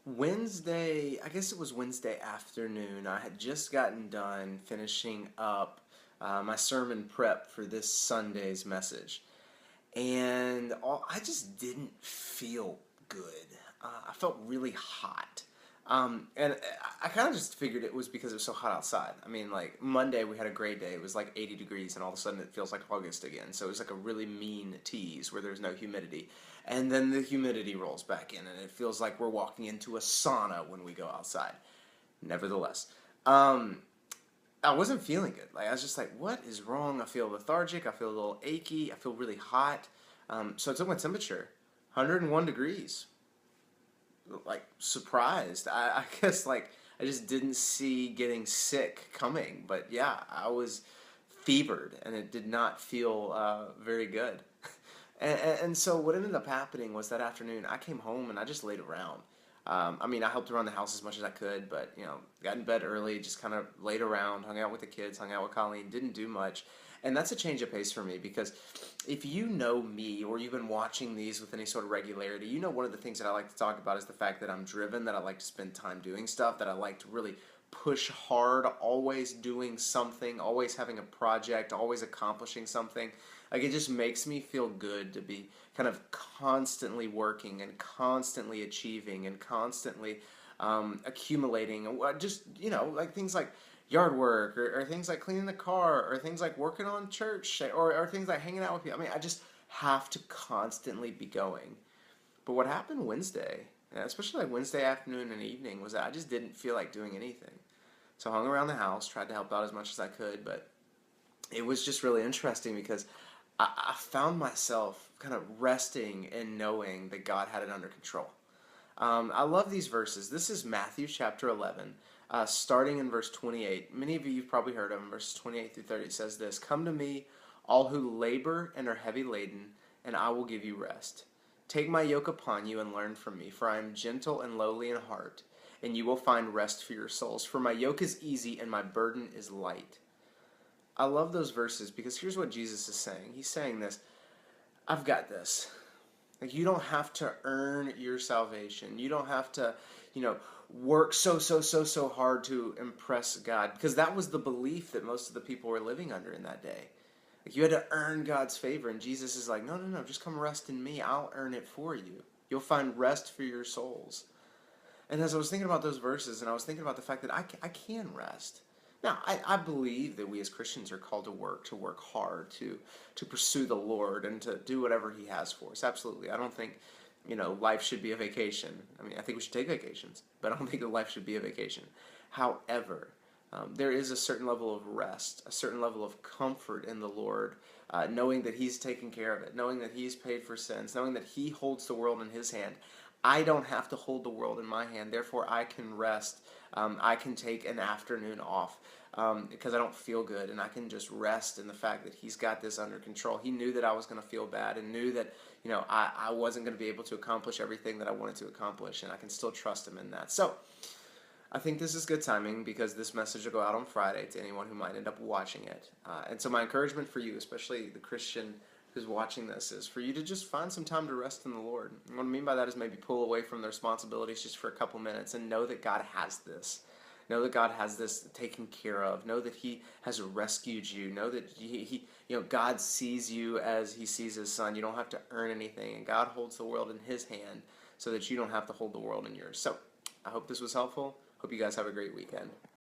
Wednesday, I guess it was Wednesday afternoon. I had just gotten done finishing up my sermon prep for this Sunday's message. And I just didn't feel good. I felt really hot. And I kind of just figured it was because it was so hot outside. I mean, like Monday we had a great day. It was like 80 degrees, and all of a sudden it feels like August again. So it was like a really mean tease where there's no humidity. And then the humidity rolls back in, and it feels like we're walking into a sauna when we go outside. Nevertheless, I wasn't feeling good. Like I was just like, what is wrong? I feel lethargic. I feel a little achy. I feel really hot. So I took my temperature, 101 degrees. Like surprised. I guess like I just didn't see getting sick coming. But yeah, I was fevered, and it did not feel very good. And so what ended up happening was that afternoon I came home and I just laid around. I mean, I helped around the house as much as I could, but got in bed early, just kind of laid around, hung out with the kids, hung out with Colleen, didn't do much. And that's a change of pace for me because if you know me or you've been watching these with any sort of regularity, you know one of the things that I like to talk about is the fact that I'm driven, that I like to spend time doing stuff, that I like to really push hard, always doing something, always having a project, always accomplishing something. Like it just makes me feel good to be kind of constantly working and constantly achieving and constantly accumulating. Just, like things like yard work or things like cleaning the car or things like working on church or things like hanging out with people. I mean, I just have to constantly be going. But what happened Wednesday, especially like Wednesday afternoon and evening, was that I just didn't feel like doing anything. So I hung around the house, tried to help out as much as I could, but it was just really interesting because I found myself kind of resting and knowing that God had it under control. I love these verses. This is Matthew chapter 11, starting in verse 28. Many of you have probably heard of them. Verses 28 through 30 says this: "Come to me, all who labor and are heavy laden, and I will give you rest. Take my yoke upon you and learn from me, for I am gentle and lowly in heart, and you will find rest for your souls. For my yoke is easy and my burden is light." I love those verses because here's what Jesus is saying. He's saying this: I've got this. Like, you don't have to earn your salvation. You don't have to, work so hard to impress God. Because that was the belief that most of the people were living under in that day. Like, you had to earn God's favor. And Jesus is like, no, just come rest in me. I'll earn it for you. You'll find rest for your souls. And as I was thinking about those verses, and I was thinking about the fact that I can rest. Now, I believe that we as Christians are called to work hard, to pursue the Lord, and to do whatever He has for us. Absolutely. I don't think, life should be a vacation. I mean, I think we should take vacations, but I don't think that life should be a vacation. However, there is a certain level of rest, a certain level of comfort in the Lord, knowing that He's taken care of it, knowing that He's paid for sins, knowing that He holds the world in His hand. I don't have to hold the world in my hand, therefore I can rest. I can take an afternoon off because I don't feel good, and I can just rest in the fact that He's got this under control. He knew that I was going to feel bad and knew that I wasn't going to be able to accomplish everything that I wanted to accomplish, and I can still trust Him in that. So I think this is good timing because this message will go out on Friday to anyone who might end up watching it. And so my encouragement for you, especially the Christian who's watching this, is for you to just find some time to rest in the Lord. And what I mean by that is maybe pull away from the responsibilities just for a couple minutes and know that God has this. Know that God has this taken care of. Know that He has rescued you. Know that God sees you as He sees His Son. You don't have to earn anything, and God holds the world in His hand so that you don't have to hold the world in yours. So I hope this was helpful. Hope you guys have a great weekend.